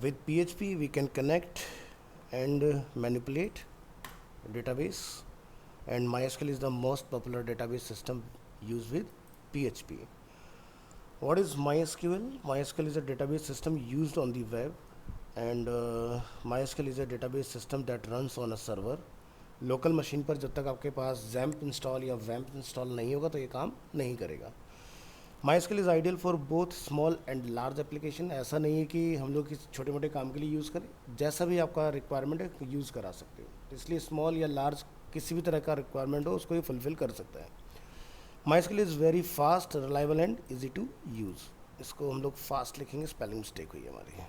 With PHP, we can connect and manipulate database, and MySQL is the most popular database system used with PHP. What is MySQL? MySQL is a database system used on the web, and MySQL is a database system that runs on a server. Local machine पर जब तक आपके पास XAMPP install या वैम्प install नहीं होगा तो ये काम नहीं करेगा. MySQL is ideal for both small and large application. ऐसा नहीं है कि हम लोग किसी छोटे मोटे काम के लिए यूज़ करें, जैसा भी आपका रिक्वायरमेंट है यूज़ करा सकते हो. तो इसलिए स्मॉल या लार्ज किसी भी तरह का रिक्वायरमेंट हो उसको ये फुलफ़िल कर सकता है. MySQL is very fast, reliable and easy to use. इसको हम लोग फास्ट लिखेंगे, स्पेलिंग मिस्टेक हुई है हमारी.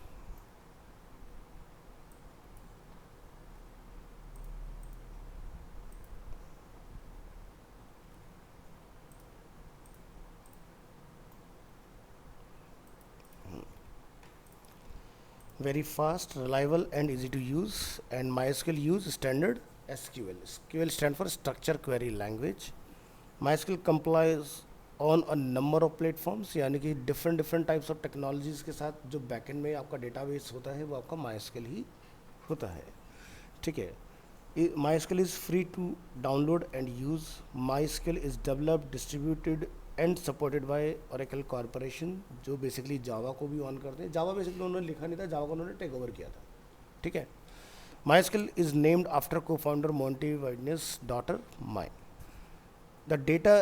Very fast, reliable and easy to use. And MySQL use standard SQL. SQL stand for structure query language. MySQL complies on a number of platforms, यानी कि different types of technologies के साथ जो backend में आपका database होता है वो आपका MySQL ही होता है. ठीक है. MySQL is free to download and use. MySQL is developed, distributed and supported by Oracle corporation, जो बेसिकली जावा को भी ऑन करते हैं. जावा बेसिकली उन्होंने लिखा नहीं था, जावा को उन्होंने टेक ओवर किया था. ठीक है. MySQL इज नेम्ड आफ्टर को founder Monty Widenius daughter My. The data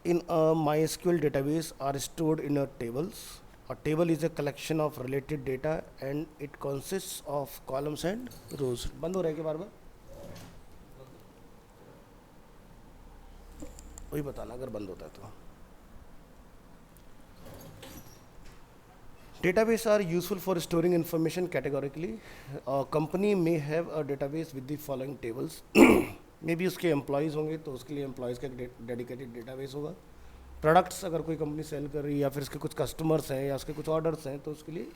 in a MySQL database are stored in a tables. A table is a collection of related data and it consists of columns and rows. बंद हो रहा है कि बार बार वही बताना अगर बंद होता है तो. Database are useful for storing information categorically. A company may have a database with the following tables. May be उसके एम्प्लॉयज़ होंगे तो उसके लिए एम्प्लॉयज़ का डेडिकेटेड डेटाबेस होगा. प्रोडक्ट्स अगर कोई कंपनी सेल कर रही है या फिर उसके कुछ कस्टमर्स हैं या उसके कुछ ऑर्डर्स हैं तो उसके लिए,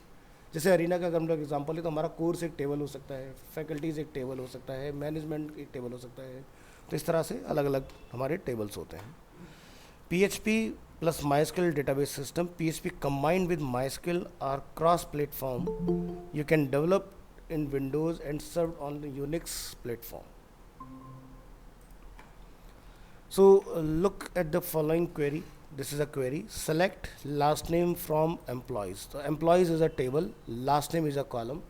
जैसे अरीना का अगर हम लोग एग्जाम्पल है तो हमारा कोर्स एक टेबल हो सकता है, फैकल्टीज़ एक टेबल हो सकता है, मैनेजमेंट एक टेबल हो सकता है. तो इस तरह से अलग अलग हमारे टेबल्स होते हैं. PHP plus MySQL database system. PHP combined with MySQL are cross-platform. You can develop in Windows and served on the Unix platform. So look at the following query. This is a query. Select last name from employees. So employees is a table, last name is a column.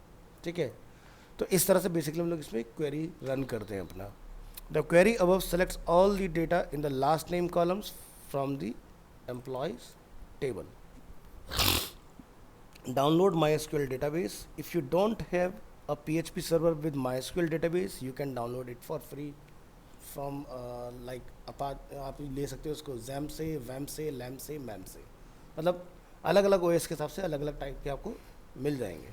ठीक है. तो इस तरह से basically हम लोग इसमें query run करते हैं अपना. The query above selects all the data in the last name columns from the employees table. Download MySQL database. If you don't have a PHP server with MySQL database, you can download it for free from like आप ले सकते हो उसको XAMPP से, WAMP से, LAMP से, MAMP से. मतलब अलग अलग OS के हिसाब से अलग अलग टाइप के आपको मिल जाएंगे.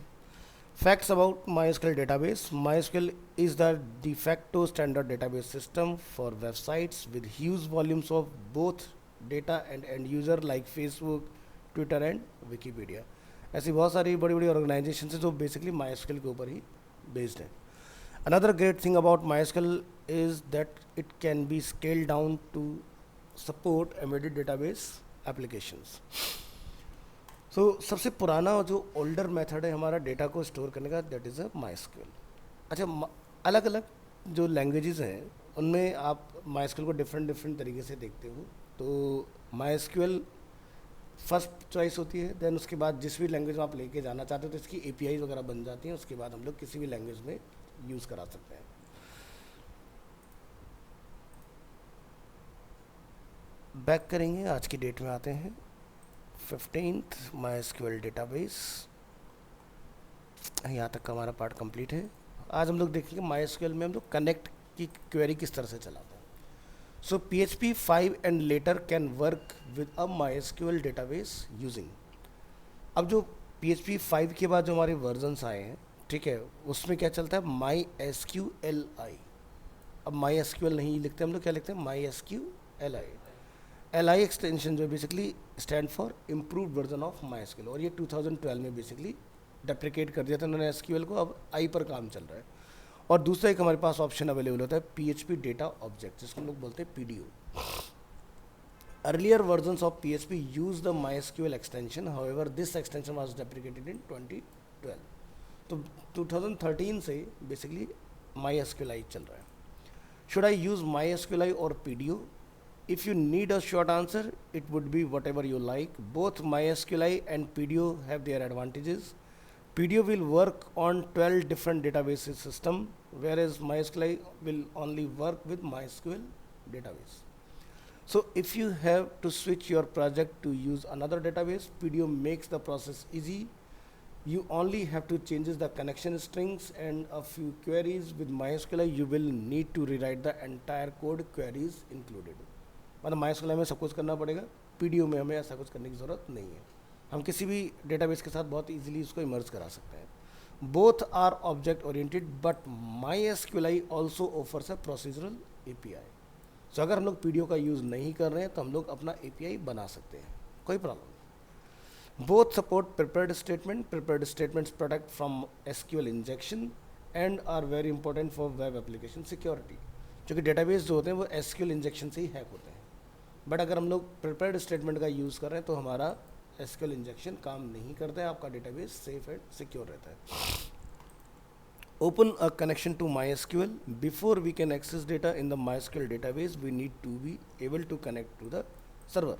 Facts about MySQL database. MySQL is the de facto standard database system for websites with huge volumes of both data and end user like Facebook, Twitter and Wikipedia. ऐसी बहुत सारी बड़ी बड़ी ऑर्गेनाइजेशन है जो बेसिकली MySQL के ऊपर ही based है. Another great thing about MySQL is that it can be scaled down to support embedded database applications. So सबसे पुराना जो ओल्डर मेथड है हमारा डेटा को स्टोर करने का, दैट इज़ अ MySQL. अच्छा, अलग अलग जो लैंग्वेजेस हैं उनमें आप MySQL को डिफरेंट तरीके से देखते हो. तो MySQL फर्स्ट चॉइस होती है, देन उसके बाद जिस भी लैंग्वेज में आप लेके जाना चाहते हो तो इसकी APIs वगैरह बन जाती हैं. उसके बाद हम लोग किसी भी लैंग्वेज में यूज़ करा सकते हैं. बैक करेंगे, आज की डेट में आते हैं 15th MySQL डेटाबेस. यहाँ तक का हमारा पार्ट कंप्लीट है. आज हम लोग देखेंगे MySQL में हम लोग कनेक्ट की क्वेरी किस तरह से चलाते हैं. सो PHP 5 and later can work with a MySQL database using. अब जो PHP 5 के बाद जो हमारे वर्जन्स आए हैं, ठीक है, उसमें क्या चलता है MySQLi. अब MySQL नहीं लिखते हम लोग, क्या लिखते हैं MySQLi. LI एक्सटेंशन जो basically stand for improved version of MySQL, और ये 2012 में बेसिकली डेप्रिकेट कर दिया था उन्होंने SQL को. अब आई पर काम चल रहा है. और दूसरा एक हमारे पास ऑप्शन अवेलेबल होता है PHP डेटा ऑब्जेक्ट, जिसको हम लोग बोलते हैं PDO. Earlier versions of PHP use the MySQL extension, however this extension was deprecated in 2012. तो 2013 से बेसिकली माई एसक्यूएल चल रहा है. Should I use MySQLi or PDO? If you need a short answer, it would be whatever you like. Both MySQLi and PDO have their advantages. PDO will work on 12 different databases system, whereas MySQLi will only work with MySQL database. So if you have to switch your project to use another database, PDO makes the process easy. You only have to changes the connection strings and a few queries. With MySQL you will need to rewrite the entire code, queries included. मतलब MySQL में सब कुछ करना पड़ेगा, PDO में हमें ऐसा कुछ करने की ज़रूरत नहीं है. हम किसी भी डेटाबेस के साथ बहुत इजीली इसको इमर्ज करा सकते हैं. Both are object oriented but MySQL also offers a procedural API. So अगर हम लोग PDO का यूज़ नहीं कर रहे हैं तो हम लोग अपना API बना सकते हैं, कोई problem. Both support prepared statement. Prepared statements protect from SQL injection and are very important for web application security. क्योंकि डेटाबेस जो होते हैं वो SQL इंजेक्शन से ही हैक होते हैं. बट अगर हम लोग प्रिपेयर्ड स्टेटमेंट का यूज़ कर रहे हैं तो हमारा SQL इंजेक्शन काम नहीं करता है, आपका डेटाबेस सेफ एंड सिक्योर रहता है. Open a connection to MySQL. Before we can access data in the MySQL database, we need to be able to connect to the server.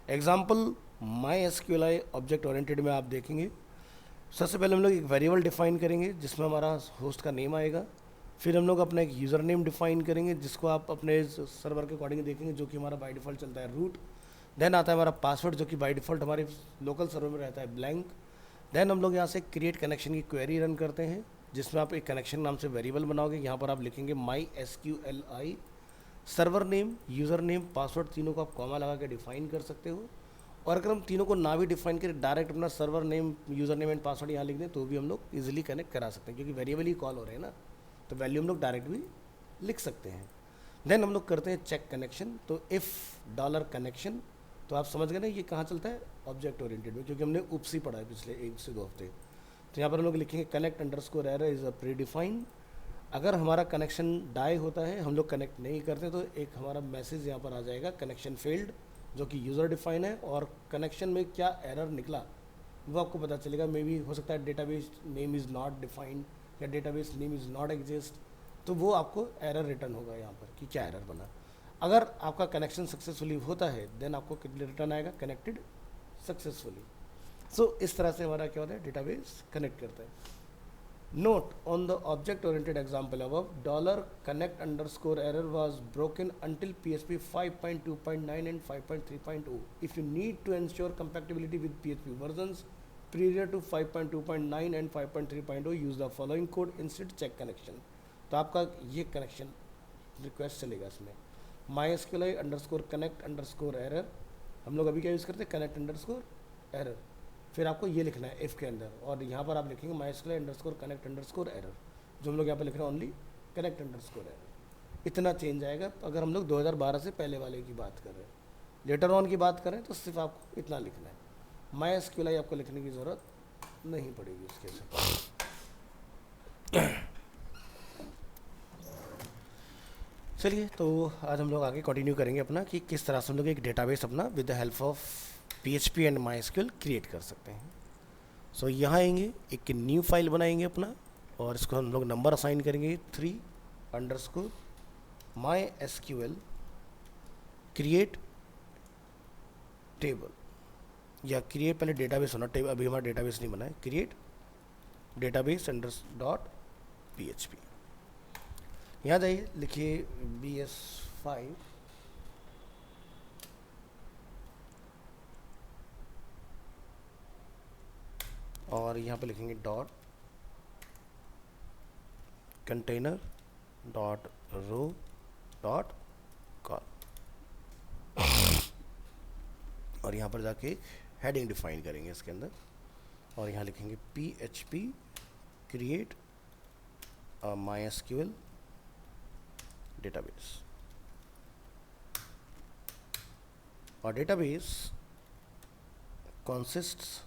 Example MySQLi object oriented में आप देखेंगे, सबसे पहले हम लोग एक वेरिएबल डिफाइन करेंगे जिसमें हमारा होस्ट का नेम आएगा. फिर हम लोग अपना एक यूज़र नेम डिफाइन करेंगे जिसको आप अपने सर्वर के अकॉर्डिंग देखेंगे, जो कि हमारा बाय डिफ़ॉल्ट चलता है रूट. देन आता है हमारा पासवर्ड जो कि बाय डिफ़ॉल्ट हमारे लोकल सर्वर में रहता है ब्लैंक. देन हम लोग यहाँ से क्रिएट कनेक्शन की क्वेरी रन करते हैं जिसमें आप एक कनेक्शन नाम से वेरिएबल बनाओगे. यहाँ पर आप लिखेंगे MySQLi, server name, user name, password, तीनों को आप कॉमा लगा के डिफाइन कर सकते हो. और अगर हम तीनों को ना भी डिफाइन करें, डायरेक्ट अपना server name, user name and password यहाँ लिख दें तो भी हम लोग इजीली कनेक्ट करा सकते हैं, क्योंकि वेरिएबल ही कॉल हो रहे हैं ना, तो वैल्यू हम लोग डायरेक्ट भी लिख सकते हैं. देन हम लोग करते हैं चेक कनेक्शन. तो इफ़ डॉलर कनेक्शन, तो आप समझ गए ना ये कहाँ चलता है, ऑब्जेक्ट ओरिएंटेड में, क्योंकि हमने उपसी पढ़ा है पिछले 1 से 2 हफ्ते. तो यहाँ पर हम लोग लिखेंगे connect underscore error is a pre defined. अगर हमारा कनेक्शन डाई होता है, हम लोग कनेक्ट नहीं करते, तो एक हमारा मैसेज यहाँ पर आ जाएगा कनेक्शन फेल्ड, जो कि यूज़र डिफाइन है. और कनेक्शन में क्या एरर निकला वो आपको पता चलेगा. मे बी हो सकता है database name is not defined या database name is not exist, तो वो आपको एरर रिटर्न होगा यहाँ पर कि क्या एरर बना. अगर आपका कनेक्शन सक्सेसफुली होता है देन आपको रिटर्न आएगा कनेक्टेड सक्सेसफुली. सो इस तरह से हमारा क्या होता है, डेटाबेस कनेक्ट करता है. Note on the object-oriented example above, $connect underscore error was broken until PHP 5.2.9 and 5.3.0. If you need to ensure compatibility with PHP versions prior to 5.2.9 and 5.3.0, use the following code instead check connection. तो आपका ये connection request चलेगा इसमें MySQLi underscore connect underscore error. हम लोग अभी क्या use करते हैं, कनेक्ट अंडरस्कोर एरर. फिर आपको ये लिखना है इफ़ के अंदर, और यहाँ पर आप लिखेंगे MySQLi underscore connect underscore error. जो हम लोग यहाँ पर लिख रहे हैं ओनली कनेक्ट अंडरस्कोर एरर. इतना चेंज आएगा अगर हम लोग 2012 से पहले वाले की बात कर रहे हैं. लेटर ऑन की बात करें तो सिर्फ आपको इतना लिखना है. MySQLi आपको लिखने की ज़रूरत नहीं पड़ेगी उसके साथ. चलिए, तो आज हम लोग आगे कंटिन्यू करेंगे अपना कि किस तरह से हम लोग एक डेटाबेस अपना with the help of PHP and MySQL create कर सकते हैं. सो यहाँ आएंगे, एक न्यू फाइल बनाएंगे अपना, और इसको हम लोग नंबर असाइन करेंगे 3 अंडरस्कोर MySQL क्रिएट टेबल, या क्रिएट पहले डेटाबेस होना, टेबल अभी हमारा डेटाबेस नहीं बना है. Create database .php. यहाँ जाइए, लिखिए BS5 और यहाँ पे लिखेंगे dot container dot row dot col, और यहाँ पर जाके एक हेडिंग डिफाइन करेंगे इसके अंदर, और यहाँ लिखेंगे PHP क्रिएट MySQL डेटाबेस. और database consists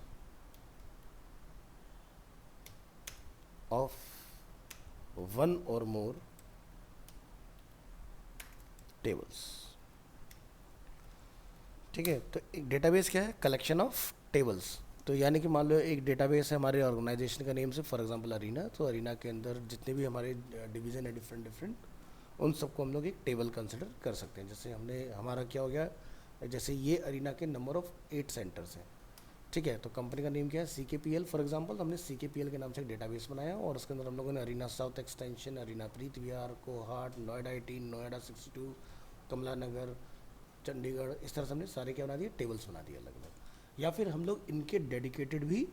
of one or more tables. ठीक है, तो एक डेटाबेस क्या है, कलेक्शन ऑफ टेबल्स. तो यानी कि मान लो एक डेटाबेस है हमारे ऑर्गेनाइजेशन का नेम से, फॉर एग्जांपल अरीना, तो अरीना के अंदर जितने भी हमारे डिवीज़न है डिफरेंट डिफरेंट, उन सबको हम लोग एक टेबल कंसिडर कर सकते हैं। जैसे हमने हमारा क्या हो गया, जैसे ये अरीना के नंबर ऑफ 8 सेंटर्स हैं, ठीक है। तो कंपनी का नेम क्या है, CKPL फॉर एग्जांपल, तो हमने CKPL के नाम से एक डेटाबेस बनाया और उसके अंदर हम लोगों ने अरीना साउथ एक्सटेंशन, अरीना प्रीत विहार, कोहाट, नोएडा 18, नोएडा 62, कमला नगर, चंडीगढ़, इस तरह से हमने सारे क्या बना दिए, टेबल्स बना दिए अलग अलग। या फिर हम लोग इनके डेडिकेटेड भी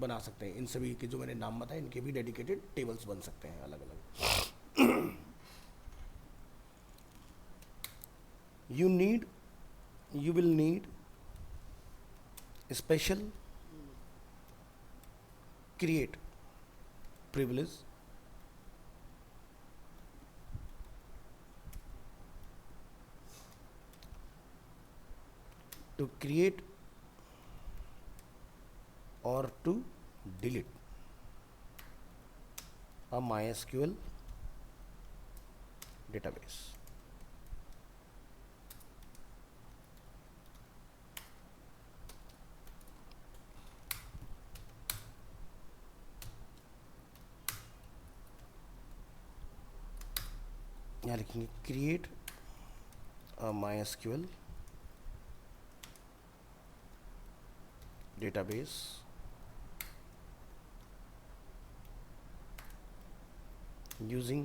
बना सकते हैं, इन सभी के जो मैंने नाम बताए इनके भी डेडिकेटेड टेबल्स बन सकते हैं अलग अलग। you will need special create privilege to create or to delete a MySQL database. यहाँ लिखेंगे create a MySQL database using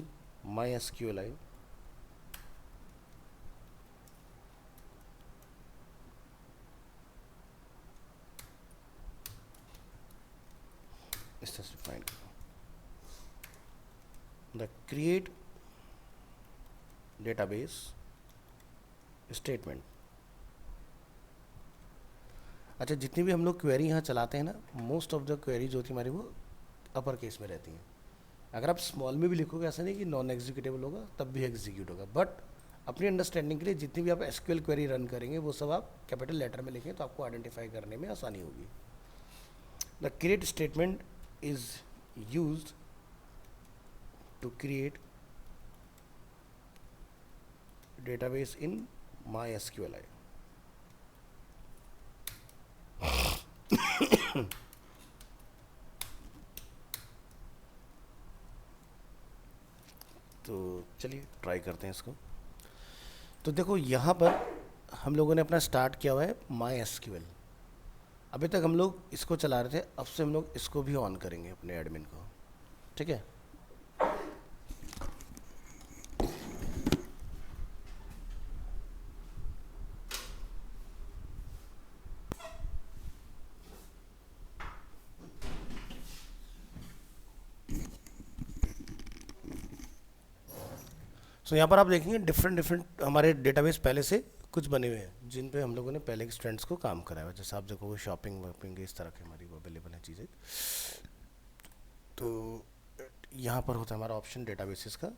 MySQLi इस तरह से फाइंड करो। The create database statement. अच्छा, जितनी भी हम लोग क्वेरी यहाँ चलाते हैं ना, मोस्ट ऑफ द क्वेरी जो होती है हमारी वो अपर केस में रहती हैं। अगर आप स्मॉल में भी लिखोगे, ऐसा नहीं कि नॉन एग्जीक्यूटेबल होगा, तब भी एग्जीक्यूट होगा, बट अपनी अंडरस्टैंडिंग के लिए जितनी भी आप एसक्यूएल क्वेरी रन करेंगे वो सब आप कैपिटल लेटर में लिखें तो आपको आइडेंटिफाई करने में आसानी होगी। The create statement is used to create database in MySQLi। तो चलिए ट्राई करते हैं इसको। तो देखो यहाँ पर हम लोगों ने अपना स्टार्ट किया हुआ है MySQL। अभी तक हम लोग इसको चला रहे थे, अब से हम लोग इसको भी ऑन करेंगे अपने एडमिन को, ठीक है। सो यहाँ पर आप देखेंगे डिफरेंट डिफरेंट हमारे डेटाबेस पहले से कुछ बने हुए हैं जिन पे हम लोगों ने पहले के स्टूडेंट्स को काम कराया हुआ है। जैसे आप देखोगे शॉपिंग वॉपिंग इस तरह की हमारी वो अवेलेबल है चीज़ें। तो यहाँ पर होता है हमारा ऑप्शन डेटाबेसेस का,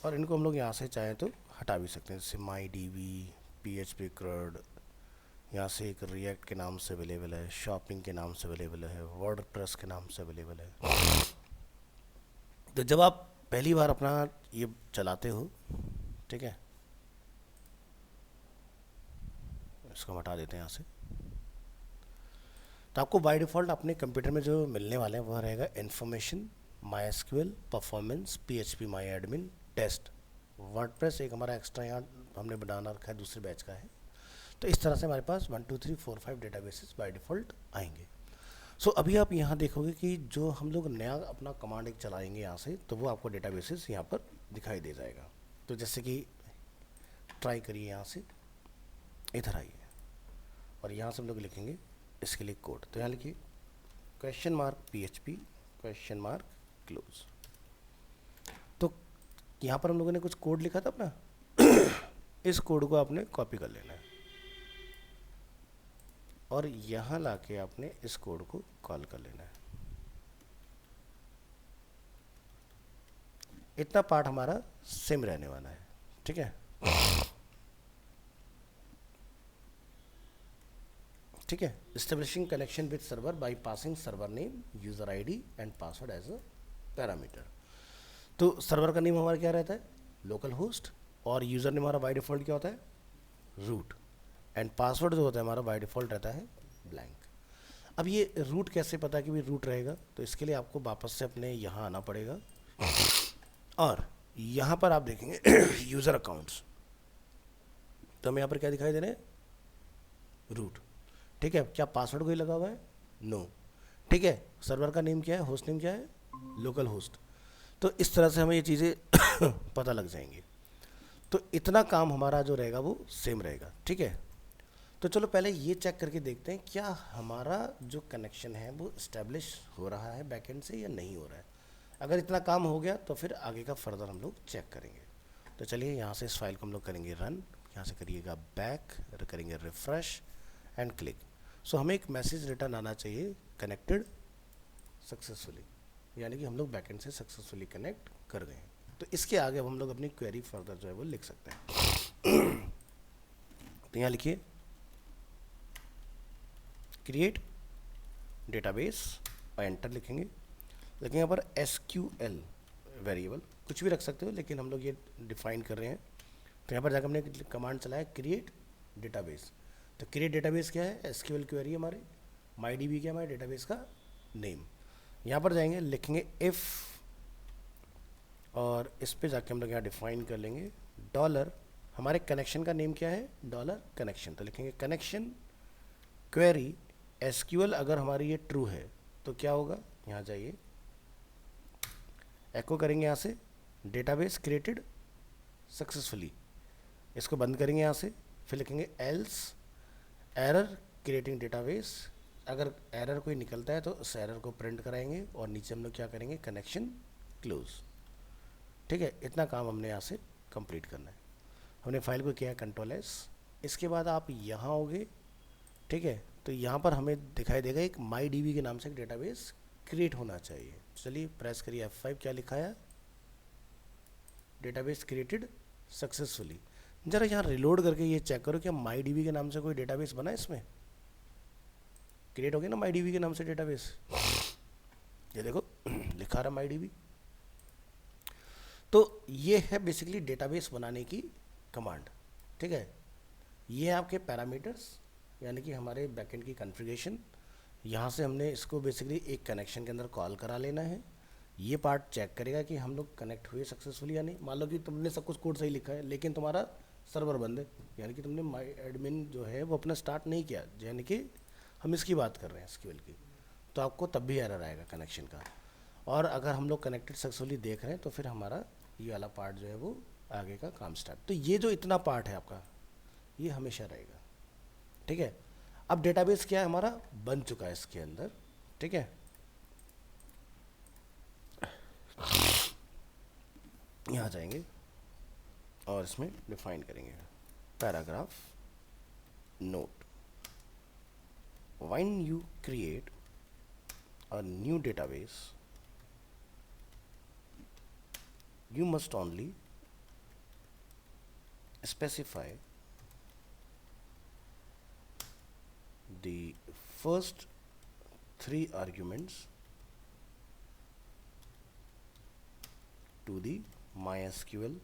और इनको हम लोग यहाँ से चाहें तो हटा भी सकते हैं, जैसे MyDB, PHP CRUD, यहाँ से एक रिएक्ट के नाम से अवेलेबल है, शॉपिंग के नाम से अवेलेबल है, वर्डप्रेस के नाम से अवेलेबल है। तो जब आप पहली बार अपना ये चलाते हो, ठीक है, इसको हम हटा देते हैं यहाँ से। तो आपको बाय डिफ़ॉल्ट अपने कंप्यूटर में जो मिलने वाले हैं वह रहेगा information, MySQL, performance, PHP MyAdmin, test, WordPress एक हमारा एक्स्ट्रा यहाँ हमने बनाना रखा है, दूसरे बैच का है। तो इस तरह से हमारे पास 1 2 3 4 5 डेटाबेसेस बाय डिफ़ॉल्ट आएंगे। सो अभी आप यहाँ देखोगे कि जो हम लोग नया अपना कमांड एक चलाएंगे यहाँ से, तो वो आपको डेटाबेसेस यहाँ पर दिखाई दे जाएगा। तो जैसे कि ट्राई करिए, यहाँ से इधर आइए और यहाँ से हम लोग लिखेंगे इसके लिए कोड। तो यहाँ लिखिए $PHP क्लोज। तो यहाँ पर हम लोगों ने कुछ कोड लिखा था अपना इस कोड को आपने कॉपी कर लेना है और यहाँ लाके आपने इस कोड को कॉल कर लेना है। इतना पार्ट हमारा सेम रहने वाला है, ठीक है। ठीक है, establishing connection with server by passing server name, user ID and password as a parameter. तो सर्वर का नेम हमारा क्या रहता है, लोकल होस्ट, और यूजर नेम हमारा बाय डिफॉल्ट क्या होता है, रूट, एंड पासवर्ड जो होता है हमारा बाय डिफॉल्ट रहता है ब्लैंक। अब ये रूट कैसे पता कि भी रूट रहेगा, तो इसके लिए आपको वापस से अपने यहाँ आना पड़ेगा और यहाँ पर आप देखेंगे यूज़र अकाउंट्स, तो हमें यहाँ पर क्या दिखाई दे रहे हैं, रूट। ठीक है, क्या पासवर्ड कोई लगा हुआ है, नो। ठीक है, सर्वर का नेम क्या है, होस्ट नेम क्या है, लोकल होस्ट। तो इस तरह से हमें ये चीज़ें पता लग जाएंगी। तो इतना काम हमारा जो रहेगा वो सेम रहेगा। ठीक है, तो चलो पहले ये चेक करके देखते हैं क्या हमारा जो कनेक्शन है वो इस्टेब्लिश हो रहा है बैकएंड से या नहीं हो रहा है। अगर इतना काम हो गया तो फिर आगे का फर्दर हम लोग चेक करेंगे। तो चलिए यहाँ से इस फाइल को हम लोग करेंगे रन, यहाँ से करिएगा बैक, करेंगे रिफ्रेश एंड क्लिक। सो हमें एक मैसेज रिटर्न आना चाहिए, कनेक्टेड सक्सेसफुली, यानी कि हम लोग बैकएंड से सक्सेसफुली कनेक्ट कर गए हैं। तो इसके आगे अब हम लोग अपनी क्वेरी फर्दर जो है वो लिख सकते हैं। तो यहाँ लिखिए क्रिएट डेटाबेस और एंटर लिखेंगे। लेकिन यहाँ पर SQL वेरिएबल कुछ भी रख सकते हो, लेकिन हम लोग ये डिफाइन कर रहे हैं। तो यहाँ पर जाकर हमने कमांड चलाया क्रिएट डेटाबेस। तो क्रिएट डेटाबेस क्या है, SQL क्वेरी हमारे, MyDB क्या है, हमारे डेटाबेस का नेम। यहाँ पर जाएंगे, लिखेंगे इफ़, और इस पे जाके हम लोग यहाँ डिफाइन कर लेंगे डॉलर, हमारे कनेक्शन का नेम क्या है, डॉलर कनेक्शन। तो लिखेंगे कनेक्शन क्वेरी SQL, अगर हमारी ये ट्रू है तो क्या होगा, यहाँ जाइए एको करेंगे यहाँ से डेटाबेस क्रिएटेड सक्सेसफुली, इसको बंद करेंगे यहाँ से, फिर लिखेंगे एल्स एरर क्रिएटिंग डेटाबेस। अगर एरर कोई निकलता है तो उस एरर को प्रिंट कराएंगे और नीचे हम लोग क्या करेंगे, कनेक्शन क्लोज। ठीक है, इतना काम हमने यहाँ से कंप्लीट करना है। हमने फाइल को किया है कंट्रोल-S। इसके बाद आप यहाँ होगे। ठीक है, तो यहाँ पर हमें दिखाई देगा एक MyDB के नाम से एक डेटाबेस क्रिएट होना चाहिए। चलिए प्रेस करिए F5, क्या लिखा है, डेटाबेस क्रिएटेड सक्सेसफुली। जरा यहाँ रिलोड करके ये चेक करो कि MyDB के नाम से कोई डेटाबेस बना है, इसमें क्रिएट हो गया ना MyDB के नाम से डेटाबेस। ये देखो लिखा रहा MyDB। तो ये है बेसिकली डेटाबेस बनाने की कमांड। ठीक है, ये है आपके पैरामीटर्स, यानी कि हमारे बैकएंड की कॉन्फ़िगरेशन। यहाँ से हमने इसको बेसिकली एक कनेक्शन के अंदर कॉल करा लेना है। ये पार्ट चेक करेगा कि हम लोग कनेक्ट हुए सक्सेसफुली या नहीं। मान लो कि तुमने सब कुछ कोड सही लिखा है लेकिन तुम्हारा सर्वर बंद है, यानी कि तुमने माई एडमिन जो है वो अपना स्टार्ट नहीं किया, यानी कि हम इसकी बात कर रहे हैं SQL की, तो आपको तब भी एरर आएगा कनेक्शन का। और अगर हम लोग कनेक्टेड सक्सेसफुली देख रहे हैं तो फिर हमारा ये वाला पार्ट जो है वो आगे का काम स्टार्ट। तो ये जो इतना पार्ट है आपका, ये हमेशा रहेगा। ठीक है, अब डेटाबेस क्या है, हमारा बन चुका है इसके अंदर। ठीक है, यहाँ जाएंगे और इसमें डिफाइन करेंगे paragraph note, when you create a new database you must only specify the first 3 arguments to the MySQL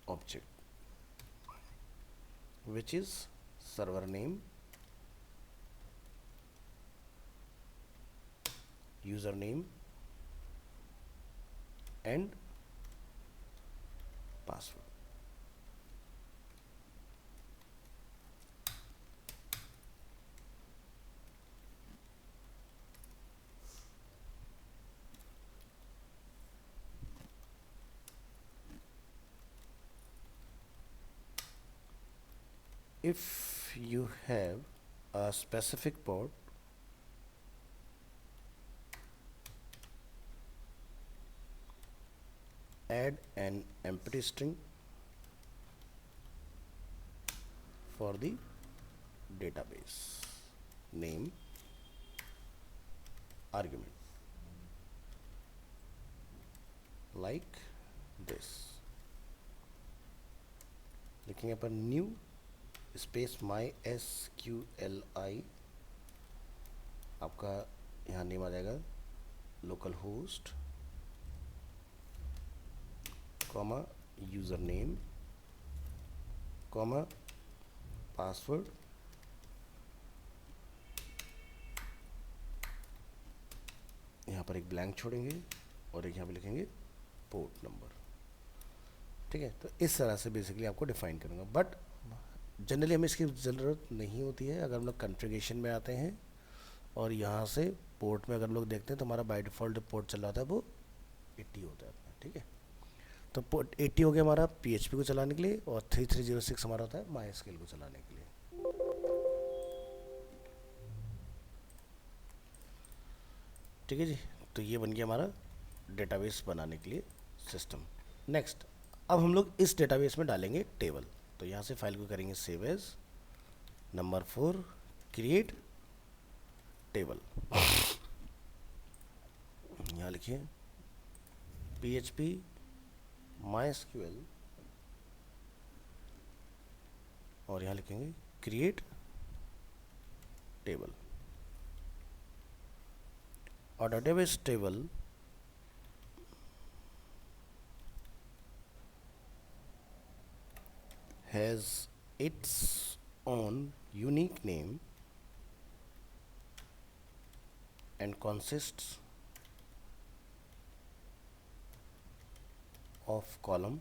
object, which is server name, username and password. If you have a specific port, add an empty string for the database name argument, like this. लिखेंगे अपन new space MySQLi, आपका यहाँ name आ जाएगा local host, comma user name, comma password पर एक blank छोड़ेंगे और एक यहाँ पे लिखेंगे पोर्ट नंबर। ठीक है, तो इस तरह से बेसिकली आपको डिफाइन करूँगा, बट जनरली हमें इसकी ज़रूरत नहीं होती है। अगर हम लोग कॉन्फ़िगरेशन में आते हैं और यहाँ से पोर्ट में अगर हम लोग देखते हैं तो हमारा बाय डिफ़ॉल्ट जो पोर्ट चल रहा था वो 80 होता है अपना। ठीक है, तो पोर्ट 80 हो गया हमारा PHP को चलाने के लिए, और 3306 हमारा होता है MySQL को चलाने के लिए। ठीक है जी, तो ये बन गया हमारा डेटाबेस बनाने के लिए सिस्टम। नेक्स्ट, अब हम लोग इस डेटाबेस में डालेंगे टेबल। तो यहाँ से फाइल को करेंगे save as, number 4 create table. यहाँ लिखिए PHP MySQL और यहाँ लिखेंगे क्रिएट टेबल। और database table has its own unique name and consists of column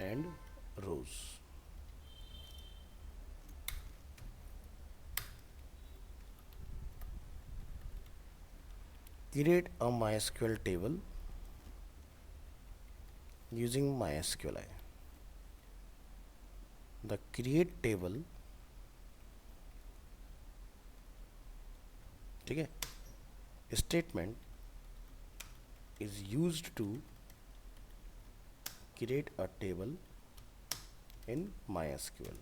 and rows. Create a MySQL table using MySQLi. The create table, ठीक है, statement is used to create a table in MySQL.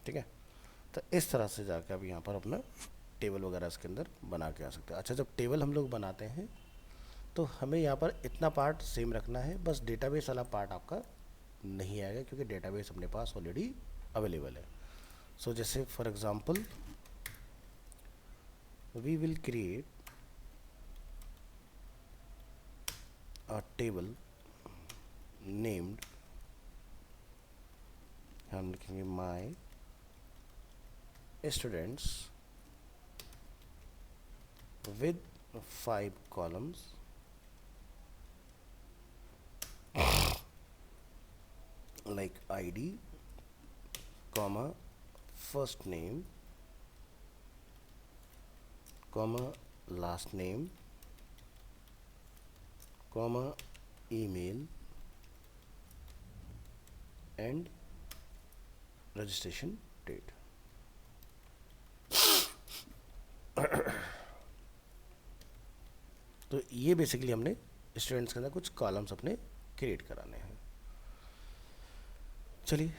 ठीक है, तो इस तरह से जाकर अब यहाँ पर अपना टेबल वगैरह इसके अंदर बना के आ सकते हैं। अच्छा, जब टेबल हम लोग बनाते हैं तो हमें यहाँ पर इतना पार्ट सेम रखना है, बस डेटाबेस वाला पार्ट आपका नहीं आएगा क्योंकि डेटाबेस अपने पास ऑलरेडी अवेलेबल है। सो जैसे for example we will create a table named, हम लिखेंगे my students with 5 columns like ID, comma, first name, comma, last name, comma, email and registration date. तो ये बेसिकली हमने स्टूडेंट्स के अंदर कुछ कॉलम्स अपने क्रिएट कराने हैं। चलिए,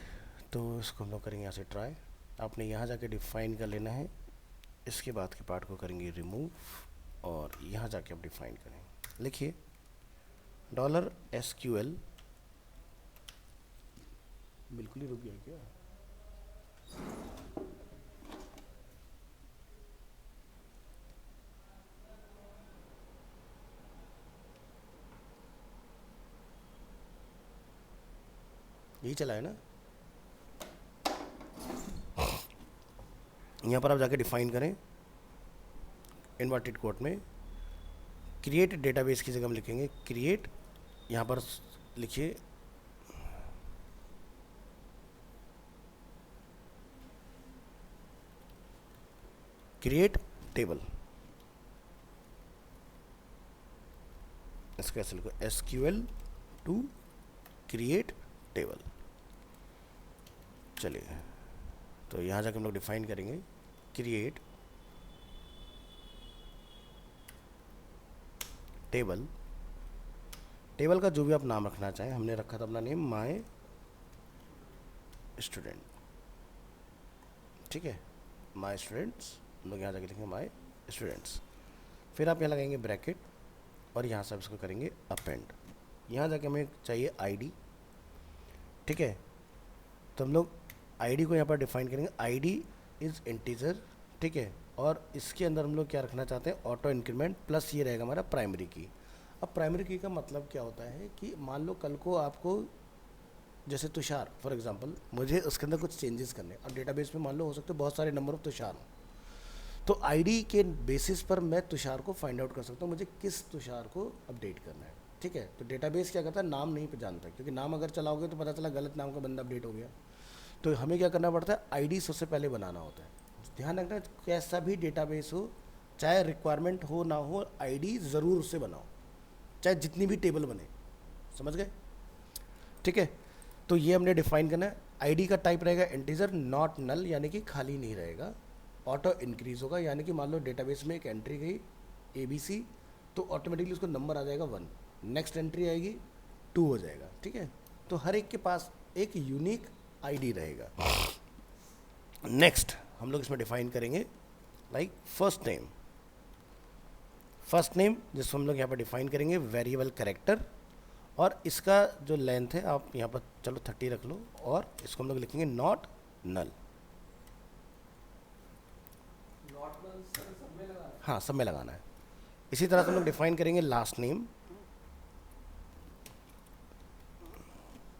तो इसको हम लोग करेंगे यहाँ से ट्राई। आपने यहाँ जाके डिफ़ाइन कर लेना है, इसके बाद के पार्ट को करेंगे रिमूव और यहाँ जाके आप डिफ़ाइन करें। लिखिए $SQL, बिल्कुल ही रुक गया क्या? यही चला है ना? यहाँ पर आप जाके डिफाइन करें इन्वर्टेड कोट में, क्रिएट डेटाबेस की जगह हम लिखेंगे क्रिएट, यहाँ पर लिखिए क्रिएट टेबल। इसको ऐसे लिखो SQL टू क्रिएट टेबल। चलिए, तो यहाँ जाकर हम लोग डिफाइन करेंगे क्रिएट टेबल। टेबल का जो भी आप नाम रखना चाहें, हमने रखा था अपना नेम माय स्टूडेंट। ठीक है, माय स्टूडेंट्स, हम लोग यहाँ जाके लिखेंगे माय स्टूडेंट्स। फिर आप यहाँ लगाएंगे ब्रैकेट और यहाँ से आप इसको करेंगे अपेंड। यहाँ जाके हमें चाहिए ID। ठीक है, तो हम लोग ID को यहाँ पर डिफाइन करेंगे, ID इज़ इंटीजर। ठीक है, और इसके अंदर हम लोग क्या रखना चाहते हैं, ऑटो इंक्रीमेंट प्लस ये रहेगा हमारा प्राइमरी की। अब प्राइमरी की का मतलब क्या होता है कि मान लो कल को आपको जैसे तुषार फॉर एग्जांपल, मुझे उसके अंदर कुछ चेंजेस करने, अब डेटाबेस में मान लो हो सकते बहुत सारे नंबर ऑफ तुषार हो, तो आईडी के बेसिस पर मैं तुषार को फाइंड आउट कर सकता हूँ मुझे किस तुषार को अपडेट करना है। ठीक है, तो डेटाबेस क्या करता है, नाम नहीं जानता, क्योंकि नाम अगर चलाओगे तो पता चला गलत नाम का बंदा अपडेट हो गया। तो हमें क्या करना पड़ता है, आईडी सबसे पहले बनाना होता है। ध्यान रखना, कैसा भी डेटाबेस हो, चाहे रिक्वायरमेंट हो ना हो, आईडी ज़रूर उससे बनाओ, चाहे जितनी भी टेबल बने। समझ गए? ठीक है, तो ये हमने डिफाइन करना है। आईडी का टाइप रहेगा इंटीजर, नॉट नल, यानी कि खाली नहीं रहेगा। ऑटो इंक्रीज होगा, यानी कि मान लो डेटाबेस में एक एंट्री गई ABC, तो ऑटोमेटिकली उसको नंबर आ जाएगा 1, नेक्स्ट एंट्री आएगी 2 हो जाएगा। ठीक है, तो हर एक के पास एक यूनिक आईडी रहेगा। नेक्स्ट हम लोग इसमें डिफाइन करेंगे लाइक फर्स्ट नेम जिसको हम लोग यहाँ पर डिफाइन करेंगे वेरिएबल कैरेक्टर, और इसका जो लेंथ है आप यहाँ पर चलो 30 रख लो, और इसको हम लोग लिखेंगे नॉट नल। हाँ, सब में लगाना है। इसी तरह से हम लोग डिफाइन करेंगे last name,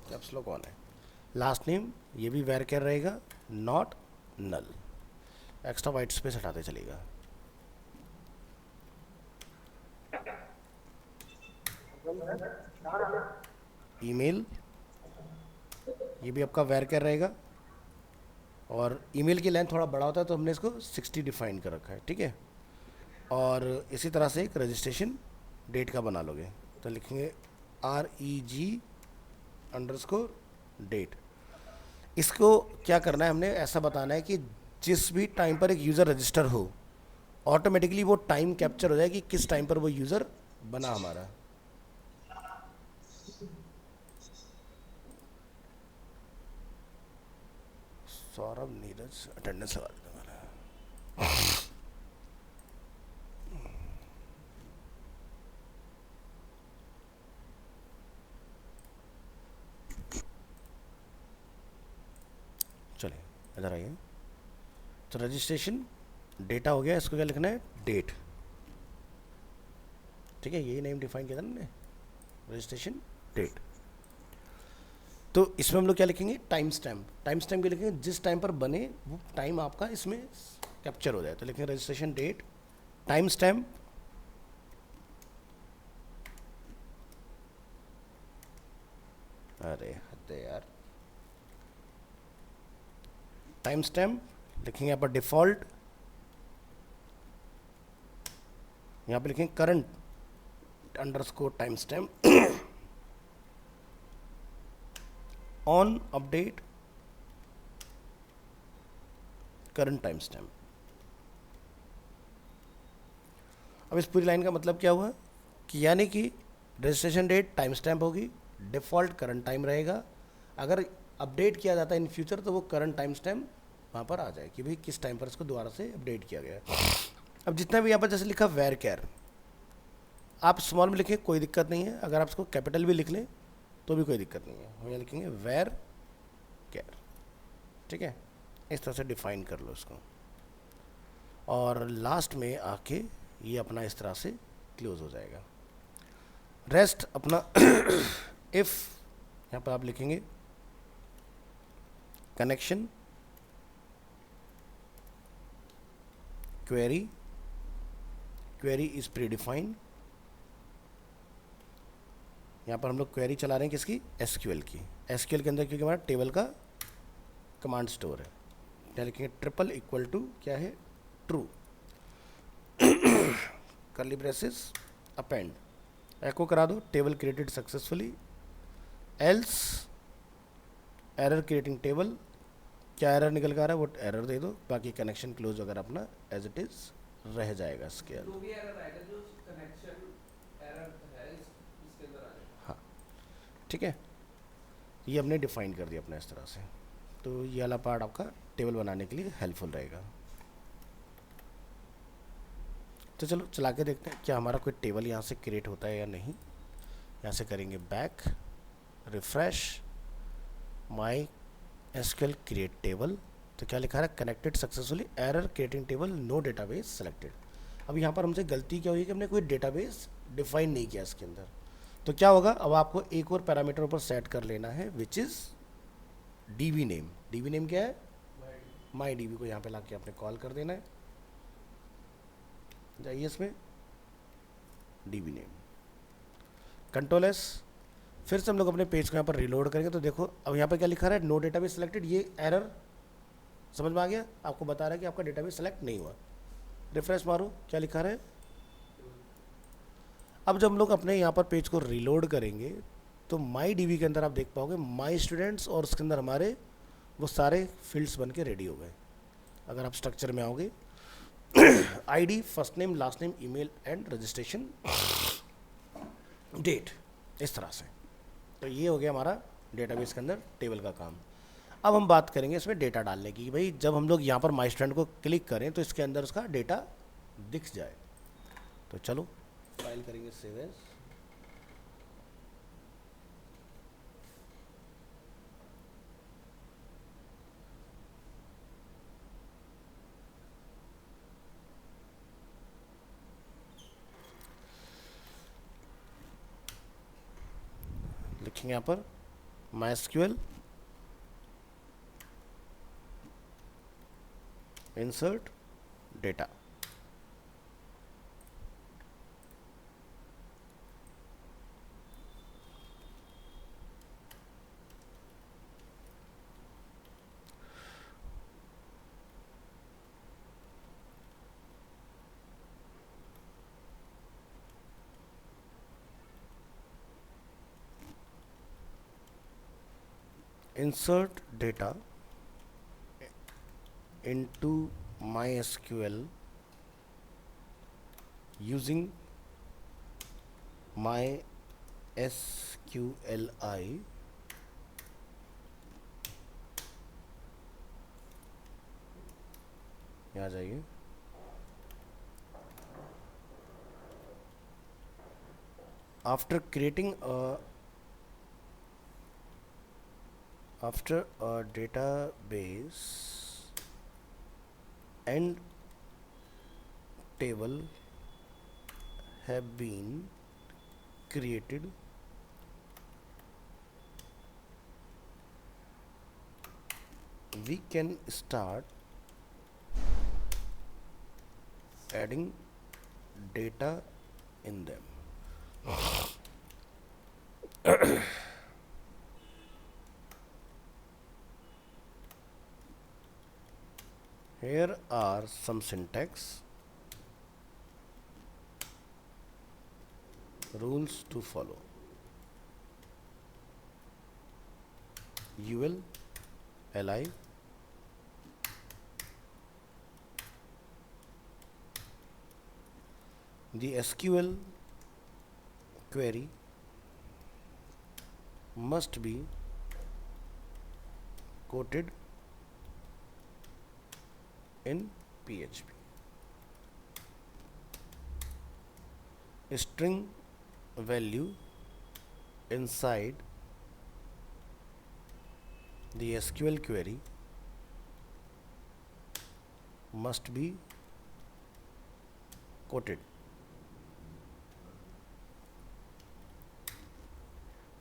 caps lock on है, लास्ट नेम ये भी वेर कैर रहेगा, not null. Extra white space हटाते चलेगा। ईमेल ये भी आपका वेर कैर रहेगा, और ईमेल की लेंथ थोड़ा बड़ा होता है तो हमने इसको 60 डिफाइन कर रखा है। ठीक है, और इसी तरह से एक रजिस्ट्रेशन डेट का बना लोगे, तो लिखेंगे REG_डेट। इसको क्या करना है, हमने ऐसा बताना है कि जिस भी टाइम पर एक यूज़र रजिस्टर हो, ऑटोमेटिकली वो टाइम कैप्चर हो जाए कि किस टाइम पर वो यूज़र बना हमारा। सौरभ नीरज अटेंडेंस लगा देता मैंने। चलिए इधर आइए, तो रजिस्ट्रेशन डेटा हो गया, इसको क्या लिखना है, डेट। ठीक है, यही नेम डिफाइन किया था ना, रजिस्ट्रेशन डेट। तो इसमें हम लोग क्या लिखेंगे, टाइम स्टैम्प। टाइम स्टैम्प क्या लिखेंगे, जिस टाइम पर बने वो टाइम आपका इसमें कैप्चर हो जाए, तो लिखेंगे रजिस्ट्रेशन डेट टाइम स्टैम्प, अरे हद है यार, टाइम स्टैम्प लिखेंगे यहाँ पर डिफ़ॉल्ट, यहाँ पे लिखेंगे current underscore time stamp on update current time stamp. अब इस पूरी लाइन का मतलब क्या हुआ कि यानी कि रजिस्ट्रेशन डेट टाइम स्टैम्प होगी, डिफ़ॉल्ट करंट टाइम रहेगा, अगर अपडेट किया जाता है इन फ्यूचर तो वो करंट टाइम स्टैम्प वहाँ पर आ जाए कि भाई किस टाइम पर इसको दोबारा से अपडेट किया गया। अब जितना भी यहाँ पर जैसे लिखा वेर कैर, आप स्मॉल में लिखें कोई दिक्कत नहीं है, अगर आप इसको कैपिटल भी लिख लें तो भी कोई दिक्कत नहीं है। हम यहाँ लिखेंगे वेर कैर। ठीक है, इस तरह से डिफाइन कर लो इसको, और लास्ट में आके ये अपना इस तरह से क्लोज हो जाएगा। रेस्ट अपना इफ़ यहाँ पर आप लिखेंगे connection query, query is pre defined. यहाँ पर हम लोग क्वेरी चला रहे हैं किसकी, SQL की। SQL के अंदर क्योंकि हमारा टेबल का कमांड स्टोर है, क्या लिखेंगे ट्रिपल इक्वल टू क्या है, ट्रू, कर्ली ब्रेसेस अपेंड, एको करा दो table created successfully, else error creating table, क्या एरर निकल कर आ रहा है वो एरर दे दो, बाकी कनेक्शन क्लोज अगर अपना एज इट इज रह जाएगा इसके अंदर। जो भी एरर आएगा जो कनेक्शन एरर है इसके अंदर आ जाएगा। हाँ ठीक है, ये हमने डिफाइन कर दिया अपना इस तरह से, तो ये वाला पार्ट आपका टेबल बनाने के लिए हेल्पफुल रहेगा। तो चलो चला के देखते हैं क्या हमारा कोई टेबल यहाँ से क्रिएट होता है या नहीं। यहाँ से करेंगे back, refresh, My SQL create table, तो क्या लिखा है connected successfully, error creating table, no database selected. अब यहाँ पर हमसे गलती क्या हुई कि हमने कोई डेटाबेस डिफाइन नहीं किया इसके अंदर, तो क्या होगा, अब आपको एक और पैरामीटर ऊपर सेट कर लेना है विच इज़ डीबी नेम क्या है? वाइड माई डीबी को यहाँ पे लाके आपने कॉल कर देना है। जाइए इसमें डीबी नेम, कंट्रोल एस। फिर से हम लोग अपने पेज को यहाँ पर रिलोड करेंगे तो देखो अब यहाँ पर क्या लिखा रहा है, नो डेटाबेस सिलेक्टेड। ये एरर समझ में आ गया, आपको बता रहा है कि आपका डेटाबेस सेलेक्ट नहीं हुआ। रिफ्रेश मारो, क्या लिखा रहा है? अब जब हम लोग अपने यहाँ पर पेज को रिलोड करेंगे तो माई डीबी के अंदर आप देख पाओगे माई स्टूडेंट्स, और उसके अंदर हमारे वो सारे फील्ड्स बन के रेडी हो गए। अगर आप स्ट्रक्चर में आओगे ID, first name, last name, email and registration date, इस तरह से। तो ये हो गया हमारा डेटाबेस के अंदर टेबल का काम। अब हम बात करेंगे इसमें डेटा डालने की। भाई जब हम लोग यहाँ पर माई स्टूडेंट को क्लिक करें तो इसके अंदर उसका डेटा दिख जाए। तो चलो फाइल करेंगे सेव एज, लिखेंगे यहाँ पर MySQL insert data. insert data into MySQL using MySQLi यहाँ जाइए, after creating a database and table have been created, we can start adding data in them. Here are some syntax rules to follow. UL, LI, the SQL query must be quoted in PHP. String value inside the SQL query must be quoted.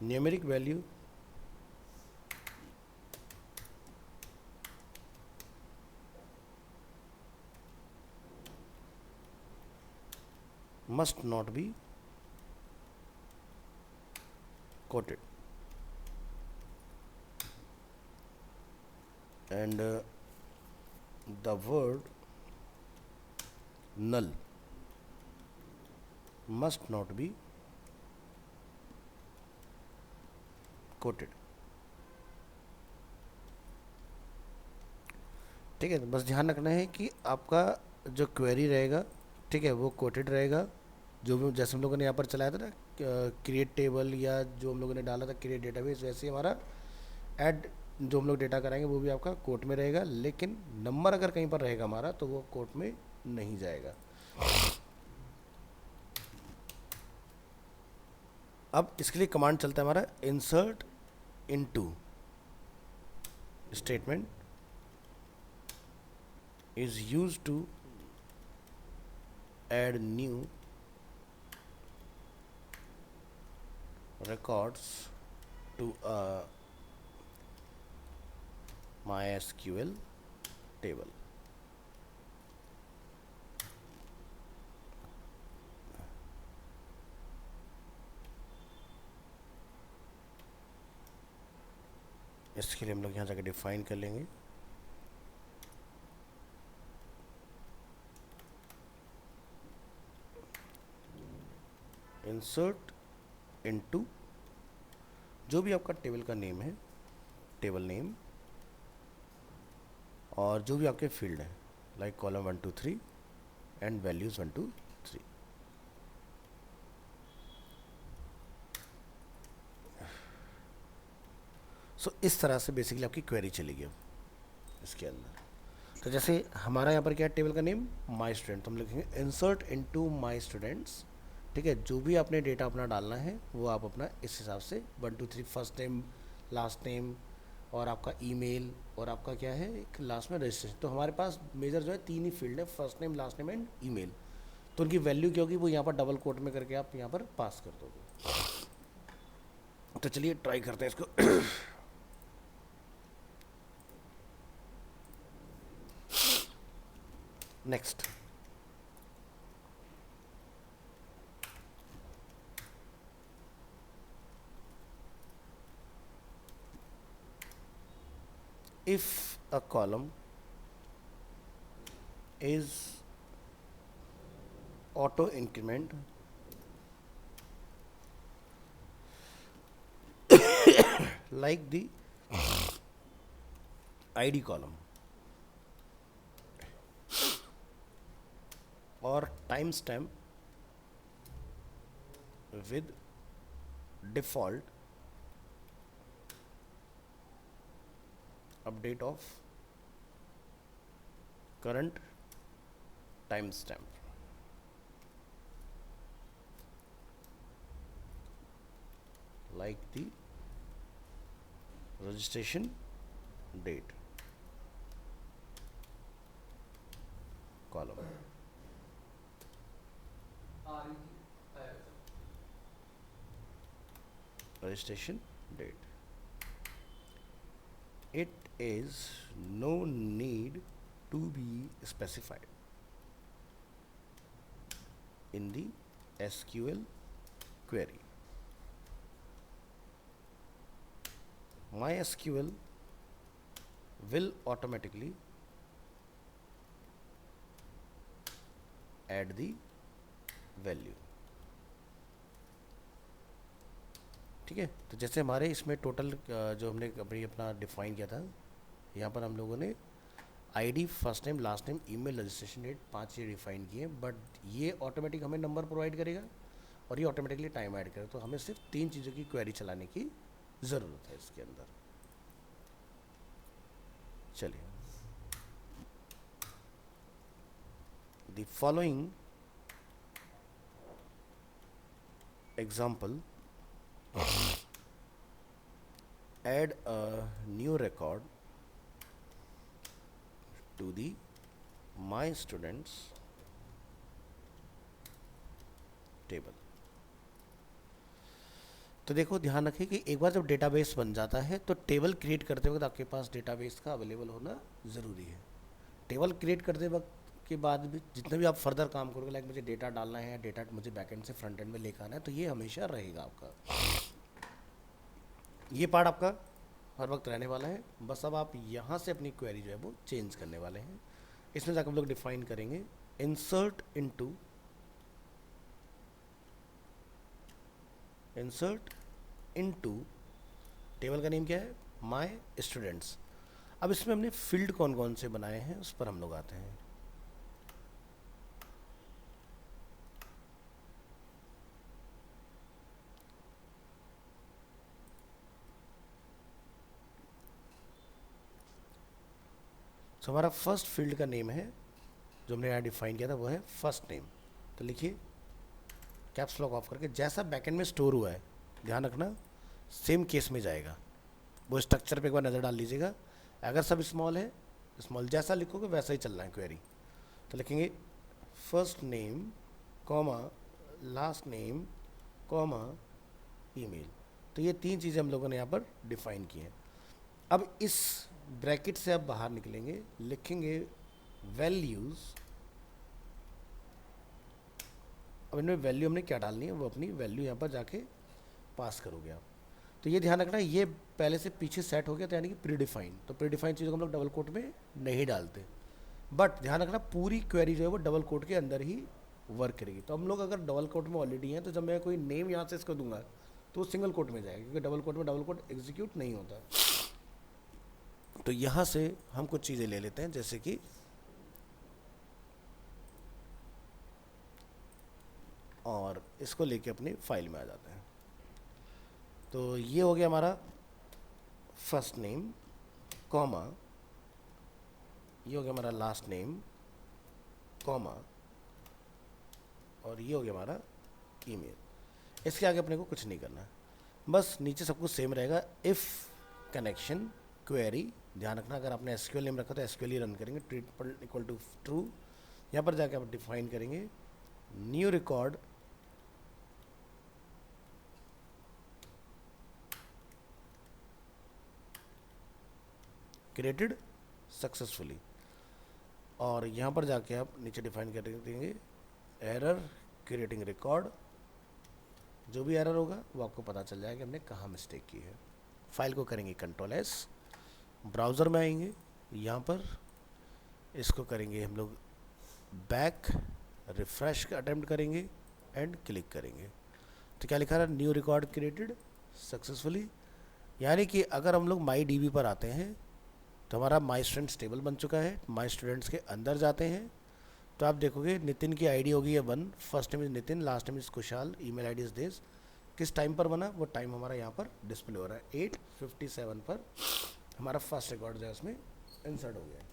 Numeric value must not be quoted, and the word null must not be quoted. ठीक है, बस ध्यान रखना है कि आपका जो query रहेगा, ठीक है, वो कोटेड रहेगा। जो जैसे हम लोगों ने यहाँ पर चलाया था ना क्रिएट टेबल, या जो हम लोगों ने डाला था क्रिएट डेटाबेस, वैसे ही हमारा ऐड जो हम लोग डेटा कराएंगे वो भी आपका कोट में रहेगा। लेकिन नंबर अगर कहीं पर रहेगा हमारा तो वो कोट में नहीं जाएगा। अब इसके लिए कमांड चलता है हमारा insert into statement is used to add new records to a MySQL table. इसके लिए हम लोग यहाँ जाकर डिफाइन कर लेंगे इंसर्ट इनटू, जो भी आपका टेबल का नेम है, टेबल नेम, और जो भी आपके फील्ड है, लाइक कॉलम 1 2 3 एंड वैल्यूज 1 2 3। सो इस तरह से बेसिकली आपकी क्वेरी चलेगी अब इसके अंदर। तो जैसे हमारा यहाँ पर क्या है, टेबल का नेम माई स्टूडेंट, तो हम लिखेंगे इंसर्ट इनटू माई स्टूडेंट्स। ठीक है, जो भी आपने डेटा अपना डालना है वो आप अपना इस हिसाब से 1 2 3 फर्स्ट नेम, लास्ट नेम, और आपका ईमेल, और आपका क्या है एक लास्ट में रजिस्ट्रेशन। तो हमारे पास मेजर जो है 3 ही फील्ड है, first name, last name and email. तो उनकी वैल्यू क्या होगी, वो यहाँ पर डबल कोट में करके आप यहाँ पर पास कर दोगे। तो चलिए ट्राई करते हैं इसको। Next, if a column is auto increment like the id column or timestamp with default update of current timestamp, like the registration date column। registration date, it is no need to be specified in the SQL query। MySQL will automatically add the value। ठीक है, तो जैसे हमारे इसमें total जो हमने अभी अपना डिफाइन किया था, यहाँ पर हम लोगों ने ID, first name, last name, email, registration date, 5 ये डिफाइन किए, बट ये ऑटोमेटिक हमें नंबर प्रोवाइड करेगा और ये ऑटोमेटिकली टाइम ऐड करेगा। तो हमें सिर्फ 3 चीज़ों की क्वेरी चलाने की ज़रूरत है इसके अंदर। चलिए, the following example, add a new record to the my students table। तो देखो, ध्यान रखें कि एक बार जब डेटाबेस बन जाता है तो टेबल क्रिएट करते वक्त आपके पास डेटाबेस का अवेलेबल होना ज़रूरी है। टेबल क्रिएट करते वक्त के बाद भी जितने भी आप फर्दर काम करोगे, लाइक मुझे डेटा डालना है, डेटा मुझे बैकएंड से फ्रंट एंड में लेकर आना है, तो ये हमेशा रहेगा आपका। ये पार्ट आपका हर वक्त रहने वाला है। बस अब आप यहाँ से अपनी क्वेरी जो है वो चेंज करने वाले हैं। इसमें जाकर हम लोग डिफाइन करेंगे इंसर्ट इनटू टेबल का नेम क्या है, माय स्टूडेंट्स। अब इसमें हमने फील्ड कौन कौन से बनाए हैं उस पर हम लोग आते हैं। तो हमारा फर्स्ट फील्ड का नेम है जो हमने यहाँ डिफाइन किया था, वो है फर्स्ट नेम। तो लिखिए कैप्स लॉक ऑफ करके, जैसा बैकएंड में स्टोर हुआ है ध्यान रखना सेम केस में जाएगा। वो स्ट्रक्चर पे एक बार नज़र डाल लीजिएगा। अगर सब स्मॉल है, स्मॉल जैसा लिखोगे वैसा ही चलना है क्वेरी। तो लिखेंगे first name comma last name comma email. तो ये 3 चीज़ें हम लोगों ने यहाँ पर डिफाइन की हैं। अब इस ब्रैकेट से आप बाहर निकलेंगे, लिखेंगे वैल्यूज़। अब इनमें वैल्यू हमने क्या डालनी है, वो अपनी वैल्यू यहाँ पर जाके पास करोगे आप। तो ये ध्यान रखना, ये पहले से पीछे सेट हो गया, तो यानी कि प्रीडिफाइंड। तो प्रीडिफाइंड चीज़ों को हम लोग डबल कोट में नहीं डालते, बट ध्यान रखना पूरी क्वेरी जो है वो डबल कोट के अंदर ही वर्क करेगी। तो हम लोग अगर डबल कोट में ऑलरेडी हैं, तो जब मैं कोई नेम यहाँ से इसको दूंगा तो वो सिंगल कोट में जाएगा, क्योंकि डबल कोट में डबल कोट एग्जीक्यूट नहीं होता। तो यहाँ से हम कुछ चीज़ें ले लेते हैं, जैसे कि और इसको लेके अपनी फाइल में आ जाते हैं। तो ये हो गया हमारा फर्स्ट नेम, कॉमा, ये हो गया हमारा लास्ट नेम, कॉमा, और ये हो गया हमारा ईमेल। इसके आगे अपने को कुछ नहीं करना, बस नीचे सब कुछ सेम रहेगा। इफ़ कनेक्शन क्वेरी, ध्यान रखना अगर आपने एसक्यूएल नेम रखा तो एसक्यूएल ही रन करेंगे, ट्रिपल इक्वल टू ट्रू। यहाँ पर जाके आप डिफाइन करेंगे न्यू रिकॉर्ड क्रिएटेड सक्सेसफुली, और यहाँ पर जाके आप नीचे डिफाइन कर देंगे एरर क्रिएटिंग रिकॉर्ड। जो भी एरर होगा वो आपको पता चल जाएगा कि हमने कहाँ मिस्टेक की है। फाइल को करेंगे कंट्रोल एस, ब्राउज़र में आएंगे, यहाँ पर इसको करेंगे हम लोग बैक, रिफ्रेश का अटेम्प्ट करेंगे एंड क्लिक करेंगे। तो क्या लिखा रहा है, न्यू रिकॉर्ड क्रिएटेड सक्सेसफुली। यानी कि अगर हम लोग माई डीबी पर आते हैं तो हमारा माई स्टूडेंट्स टेबल बन चुका है। माई स्टूडेंट्स के अंदर जाते हैं तो आप देखोगे नितिन की आईडी होगी है 1, first name is Nitin, last name is Kushal, email ID is this. किस टाइम पर बना, वो टाइम हमारा यहाँ पर डिस्प्ले हो रहा है, 8:57 पर हमारा फर्स्ट रिकॉर्ड जो है उसमें इंसर्ट हो गया है।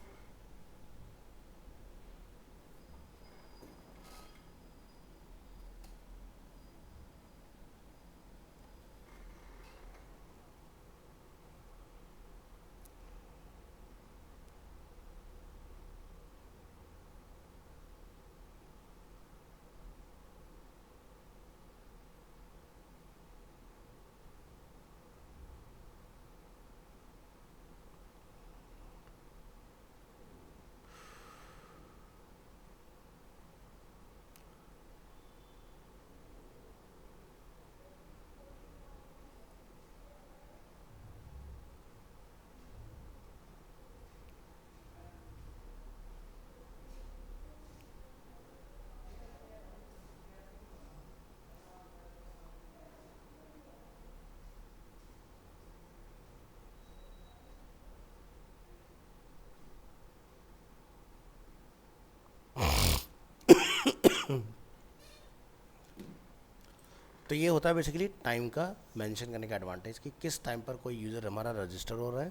तो ये होता है बेसिकली टाइम का मेंशन करने का एडवांटेज, कि किस टाइम पर कोई यूज़र हमारा रजिस्टर हो रहा है।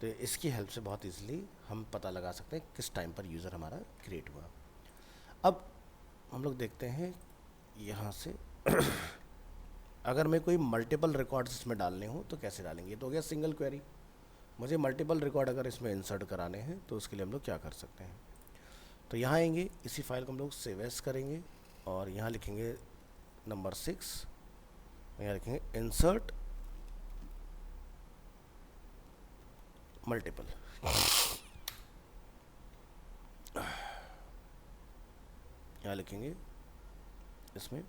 तो इसकी हेल्प से बहुत इजीली हम पता लगा सकते हैं किस टाइम पर यूज़र हमारा क्रिएट हुआ। अब हम लोग देखते हैं यहाँ से अगर मैं कोई मल्टीपल रिकॉर्ड्स इसमें डालने हो तो कैसे डालेंगे। तो हो गया सिंगल क्वेरी, मुझे मल्टीपल रिकॉर्ड अगर इसमें इंसर्ट कराने हैं तो उसके लिए हम लोग क्या कर सकते हैं। तो यहाँ आएंगे, इसी फाइल को हम लोग सेव एज करेंगे और यहाँ लिखेंगे नंबर 6, यहाँ लिखेंगे इंसर्ट मल्टीपल। यहाँ लिखेंगे इसमें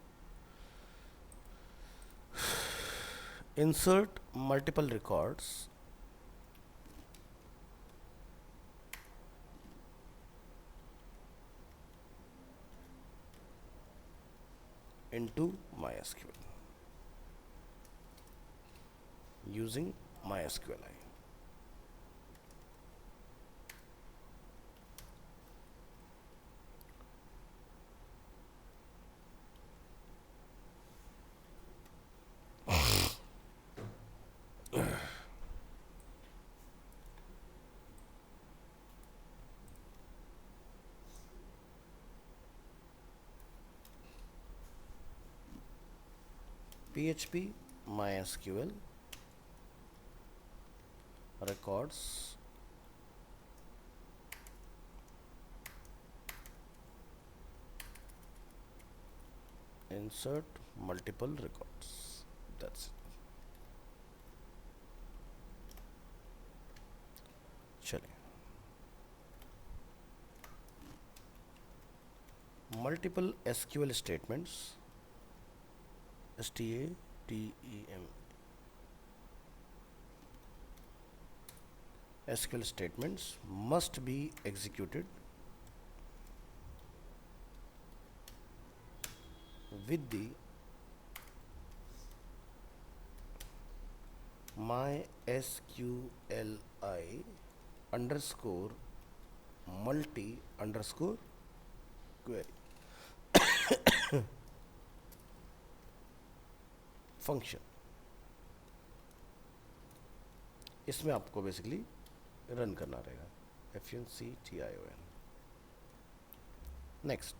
insert multiple records into MySQL using MySQLi. PHP MySQL records insert multiple records. That's it. multiple SQL statements, STATEM, SQL statements must be executed with the MySQLi underscore multi underscore query function. इसमें आपको basically run करना रहेगा, FUNCTION। Next,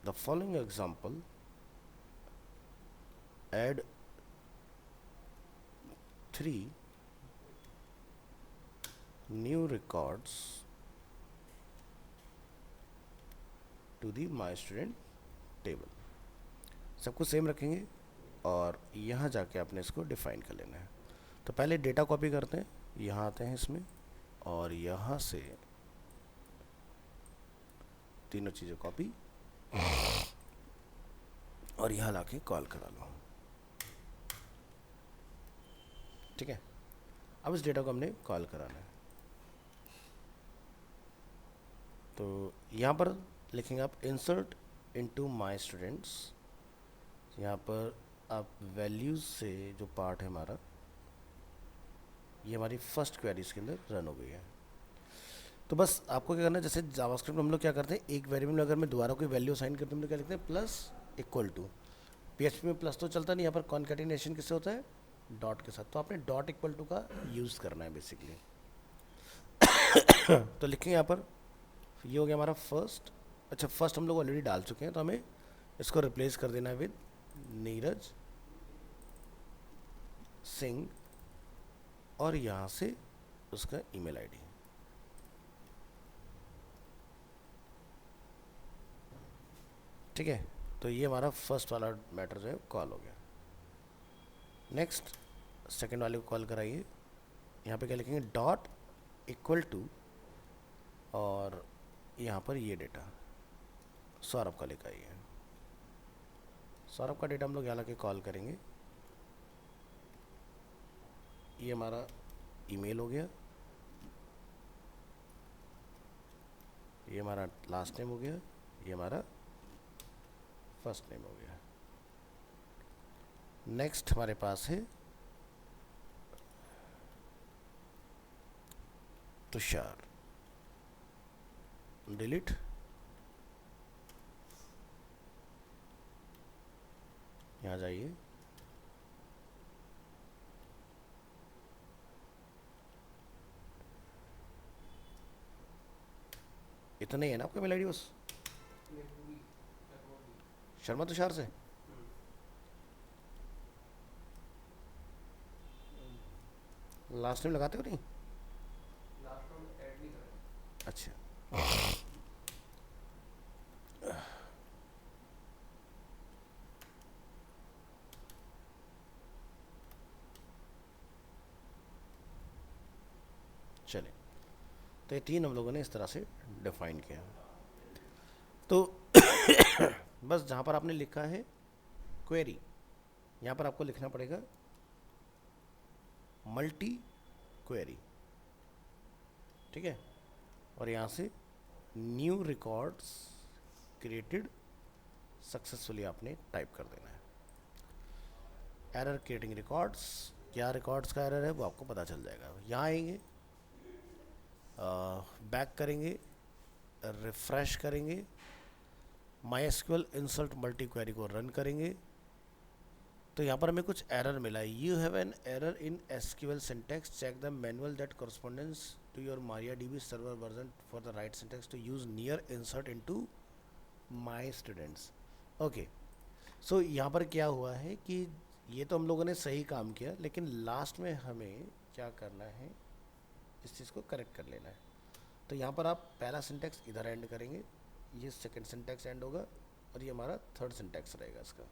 the following example add 3 new records to the my student table। सबको same रखेंगे और यहाँ जाके आपने इसको डिफाइन कर लेना है। तो पहले डेटा कॉपी करते हैं, यहाँ आते हैं इसमें और यहाँ से तीनों चीज़ें कॉपी और यहाँ लाके कॉल करा लो। ठीक है, अब इस डेटा को हमने कॉल कराना है। तो यहाँ पर लिखेंगे आप इंसर्ट इनटू माय स्टूडेंट्स। यहाँ पर आप वैल्यूज़ से जो पार्ट है हमारा, ये हमारी फर्स्ट क्वेरी इसके अंदर रन हो गई है। तो बस आपको क्या करना है, जैसे जावास्क्रिप्ट में हम लोग क्या करते हैं, एक वेरिएबल में अगर मैं दोबारा कोई वैल्यू असाइन करते हैं हम लोग क्या लिखते हैं, प्लस इक्वल टू। PHP में प्लस तो चलता नहीं, यहाँ पर कॉन्कैटिनेशन किससे होता है, डॉट के साथ। तो आपने डॉट इक्वल टू का यूज़ करना है बेसिकली। तो लिखेंगे यहाँ पर, ये हो गया हमारा फर्स्ट। अच्छा, फर्स्ट हम लोग ऑलरेडी डाल चुके हैं, तो हमें इसको रिप्लेस कर देना है विद नीरज सिंह और यहाँ से उसका ईमेल आईडी। ठीक है, तो ये हमारा फर्स्ट वाला मैटर जो है कॉल हो गया। नेक्स्ट, सेकंड वाले को कॉल कराइए। यहाँ पे क्या लिखेंगे, डॉट इक्वल टू और यहाँ पर ये डेटा सौरभ का लिखा है। सौरभ का डेटा हम लोग यहाँ लाके कॉल करेंगे। ये हमारा ईमेल हो गया, ये हमारा लास्ट नेम हो गया, ये हमारा फर्स्ट नेम हो गया। नेक्स्ट हमारे पास है तुषार, डिलीट। यहाँ जाइए, इतना ही है ना आपका मेल आईडी बस, शर्मा तुषार से। लास्ट नेम लगाते हो नहीं? लास्ट राउंड ऐड नहीं करें। अच्छा, चले। तो ये तीन हम लोगों ने इस तरह से डिफाइन किया। तो बस जहाँ पर आपने लिखा है क्वेरी, यहाँ पर आपको लिखना पड़ेगा मल्टी क्वेरी। ठीक है, और यहाँ से न्यू रिकॉर्ड्स क्रिएटेड सक्सेसफुली आपने टाइप कर देना है। एरर क्रिएटिंग रिकॉर्ड्स, क्या रिकॉर्ड्स का एरर है वो आपको पता चल जाएगा। यहाँ आएंगे, बैक करेंगे, रिफ्रेश करेंगे, MySQL इंसर्ट मल्टी क्वेरी को रन करेंगे। तो यहाँ पर हमें कुछ एरर मिला है, you have an error in SQL syntax, check the manual that correspondence to your MariaDB server version for the right syntax to use near insert into my students. Okay, so यहाँ पर क्या हुआ है कि ये तो हम लोगों ने सही काम किया, लेकिन लास्ट में हमें क्या करना है, इस चीज़ को करेक्ट कर लेना है। तो यहाँ पर आप पहला सिंटैक्स इधर एंड करेंगे, ये सेकंड सिंटैक्स एंड होगा और ये हमारा थर्ड सिंटैक्स रहेगा इसका।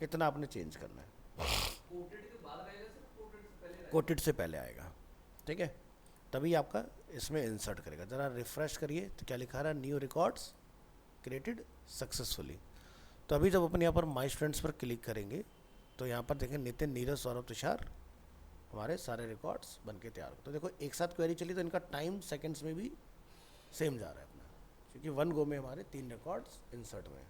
इतना आपने चेंज करना है। कोटेड के बाद आएगा सर, कोटेड से पहले आएगा? कोटेड से पहले आएगा, ठीक है, तभी आपका इसमें इंसर्ट करेगा। ज़रा रिफ़्रेश करिए तो क्या लिखा रहा है, न्यू रिकॉर्ड्स क्रिएटेड सक्सेसफुली। तो अभी जब अपन यहाँ पर माई स्टूडेंट्स पर क्लिक करेंगे तो यहाँ पर देखें नितिन, नीरज, सौरभ, तुषार, हमारे सारे रिकॉर्ड्स बन के तैयार हो। तो देखो एक साथ क्वेरी चली तो इनका टाइम सेकंड्स में भी सेम जा रहा है अपना, क्योंकि वन गो में हमारे 3 रिकॉर्ड्स इंसर्ट हुए हैं।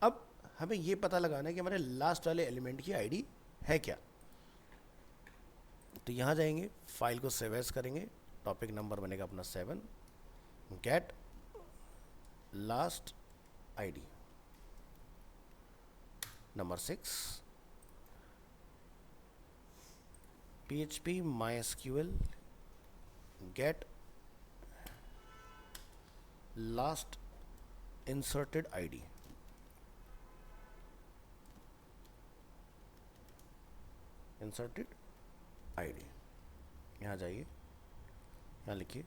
अब हमें ये पता लगाना है कि हमारे लास्ट वाले एलिमेंट की आईडी है क्या। तो यहाँ जाएंगे, फाइल को सेव एज करेंगे, टॉपिक नंबर बनेगा अपना 7, get last ID number 6, PHP MySQL get last inserted ID, inserted ID। यहाँ जाइए, यहाँ लिखिए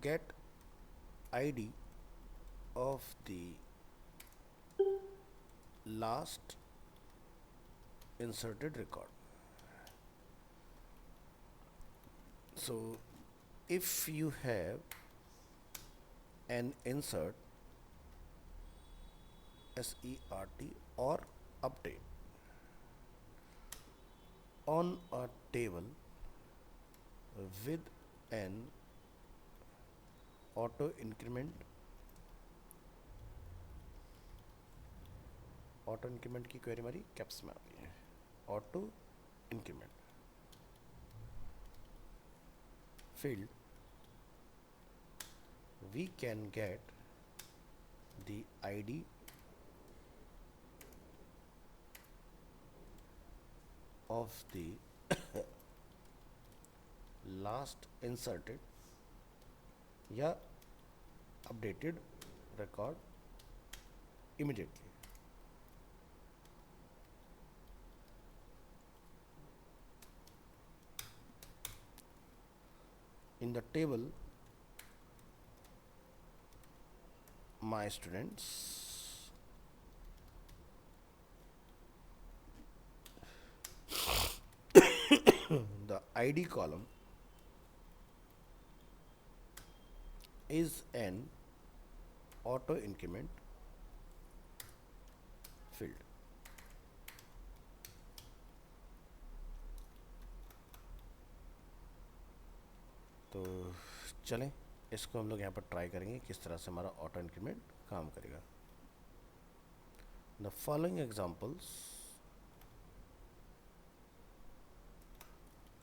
get ID of the last inserted record। So if you have an insert, SERT, or update on a table with an auto increment की query हमारी caps में आती है, auto increment field, we can get the ID of the last inserted या updated record immediately। In the table my students, the ID column is an auto increment field। तो चलें इसको हम लोग यहाँ पर ट्राई करेंगे किस तरह से हमारा ऑटो इंक्रीमेंट काम करेगा। The following examples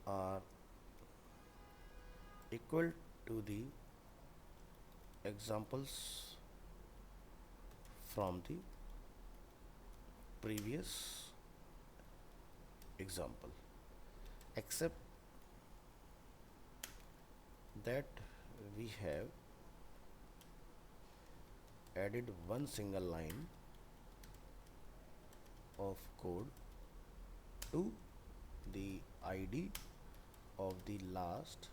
are equal to the examples from the previous example, except that we have added one single line of code to the ID of the last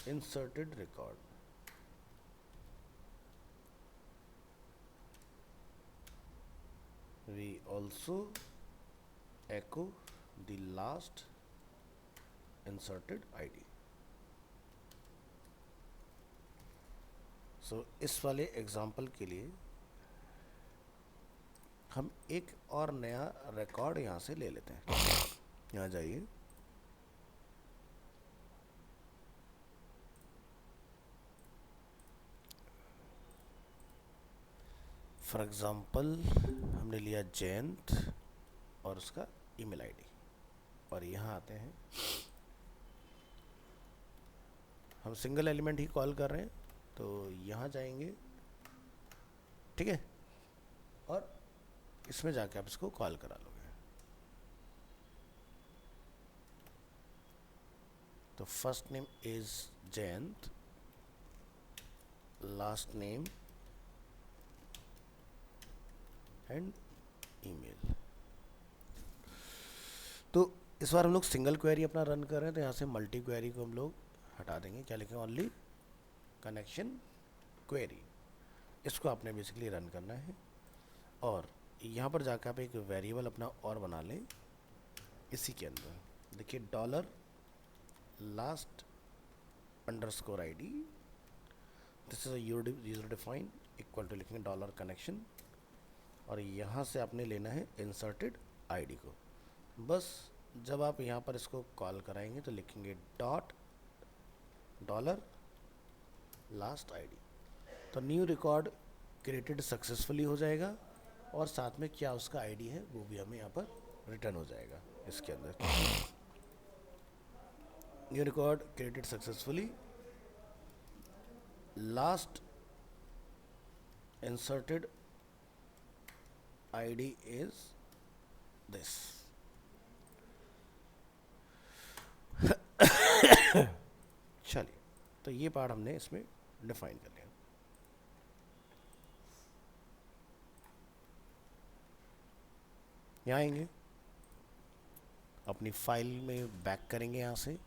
inserted record। We also echo the last inserted ID। सो इस वाले example के लिए हम एक और नया record यहाँ से ले लेते हैं। यहाँ जाइए, फॉर एग्ज़ाम्पल हमने लिया जयंत और उसका ईमेल आईडी, और यहाँ आते हैं, हम सिंगल एलिमेंट ही कॉल कर रहे हैं तो यहाँ जाएंगे, ठीक है, और इसमें जाके आप इसको कॉल करा लोगे। तो first name is Jayant, last name and email. तो इस बार हम लोग सिंगल क्वेरी अपना रन कर रहे हैं, तो यहाँ से मल्टी क्वेरी को हम लोग हटा देंगे। क्या लिखेंगे, ओनली कनेक्शन क्वेरी। इसको आपने बेसिकली रन करना है और यहाँ पर जाकर आप एक वेरिएबल अपना और बना लें इसी के अंदर। देखिए dollar last underscore ID, this is a user define equal to लिखेंगे डॉलर कनेक्शन और यहाँ से आपने लेना है इंसर्टेड ID को। बस जब आप यहाँ पर इसको कॉल कराएंगे तो लिखेंगे डॉट डॉलर लास्ट ID, तो न्यू रिकॉर्ड क्रिएटेड सक्सेसफुली हो जाएगा और साथ में क्या उसका ID है वो भी हमें यहाँ पर रिटर्न हो जाएगा इसके अंदर। New record created successfully, last inserted ID is this। चलिए, तो ये पार्ट हमने इसमें डिफाइन कर लिया। यहाँ आएंगे, अपनी फाइल में बैक करेंगे, यहाँ से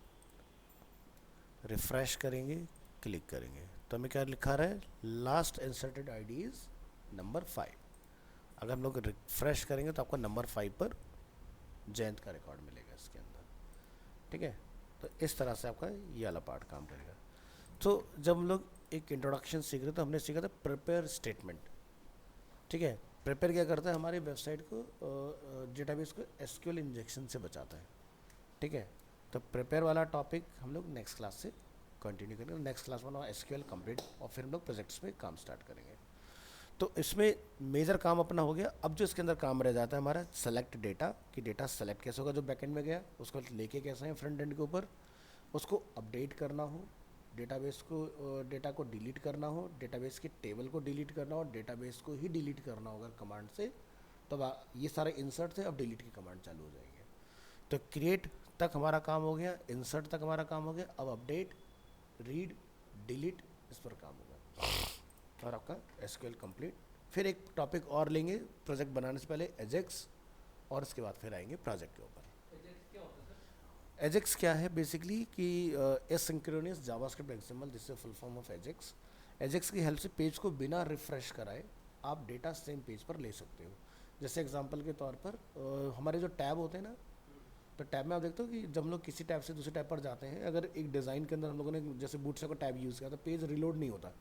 रिफ्रेश करेंगे, क्लिक करेंगे तो हमें क्या लिखा रहा है, last inserted ID is number 5। अगर हम लोग रिफ्रेश करेंगे तो आपको नंबर 5 पर जयंत का रिकॉर्ड मिलेगा इसके अंदर। ठीक है, तो इस तरह से आपका ये वाला पार्ट काम करेगा। तो जब हम लोग एक इंट्रोडक्शन सीख रहे तो हमने सीखा था प्रिपेयर स्टेटमेंट। ठीक है, प्रिपेयर क्या करता है, हमारी वेबसाइट को डेटाबेस को SQL इंजेक्शन से बचाता है। ठीक है, तो प्रिपेयर वाला टॉपिक हम लोग नेक्स्ट क्लास से कंटिन्यू करेंगे। नेक्स्ट क्लास में SQL कंप्लीट और फिर हम लोग प्रोजेक्ट्स में काम स्टार्ट करेंगे। तो इसमें मेजर काम अपना हो गया। अब जो इसके अंदर काम रह जाता है हमारा सेलेक्ट डेटा, कि डेटा सेलेक्ट कैसे होगा जो बैकएंड में गया, उसको लेके कैसे है फ्रंट एंड के ऊपर, उसको अपडेट करना हो, डेटाबेस को डेटा को डिलीट करना हो, डेटाबेस के टेबल को डिलीट करना हो, डेटाबेस को ही डिलीट करना होगा कमांड से, तो ये सारे इंसर्ट थे, अब डिलीट की कमांड चालू हो जाएंगे। तो क्रिएट तक हमारा काम हो गया, इंसर्ट तक हमारा काम हो गया, अब अपडेट, रीड, डिलीट इस पर काम होगा और आपका SQL कंप्लीट। फिर एक टॉपिक और लेंगे प्रोजेक्ट बनाने से पहले, एजेक्स, और इसके बाद फिर आएंगे प्रोजेक्ट के ऊपर। क्या होता है सर? एजेक्स क्या है बेसिकली कि asynchronous JavaScript XML, this is full form of Ajax. Ajax की हेल्प से पेज को बिना रिफ्रेश कराए आप डेटा सेम पेज पर ले सकते हो। जैसे एग्जांपल के तौर पर हमारे जो टैब होते हैं ना, तो टैब में आप देखते हो कि जब हम लोग किसी टैब से दूसरे टैब पर जाते हैं, अगर एक डिज़ाइन के अंदर हम लोगों ने जैसे बूटस्ट्रैप का टैब यूज़ किया तो पेज रिलोड नहीं होता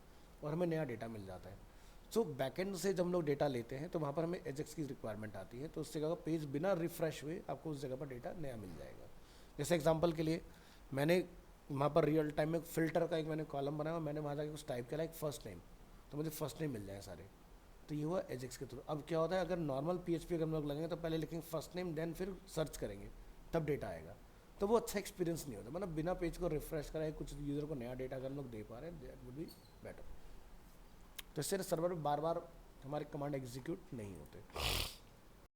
और हमें नया डेटा मिल जाता है। सो बैकएंड से जब हम लोग डेटा लेते हैं तो वहाँ पर हमें एजेक्स की रिक्वायरमेंट आती है, तो उससे क्या होगा, पेज बिना रिफ्रेश हुए आपको उस जगह पर डेटा नया मिल जाएगा। जैसे एग्जांपल के लिए मैंने वहाँ पर रियल टाइम में फिल्टर का एक मैंने कॉलम बनाया, मैंने वहाँ जाकर कुछ टाइप किया लाइक फर्स्ट नेम, तो मुझे फर्स्ट नेम मिल जाए सारे। तो ये हुआ एजेक्स के थ्रू। अब क्या होता है, अगर नॉर्मल PHP अगर हम लोग लगेंगे तो पहले लिखेंगे फर्स्ट नेम, देन फिर सर्च करेंगे, तब डेटा आएगा, तो वो अच्छा एक्सपीरियंस नहीं होता। मतलब बिना पेज को रिफ्रेश कराए कुछ यूज़र को नया डेटा अगर हम लोग दे पा रहे हैं, दैट वुड बी बेटर। तो इससे सर्वर में बार बार हमारे कमांड एग्जीक्यूट नहीं होते।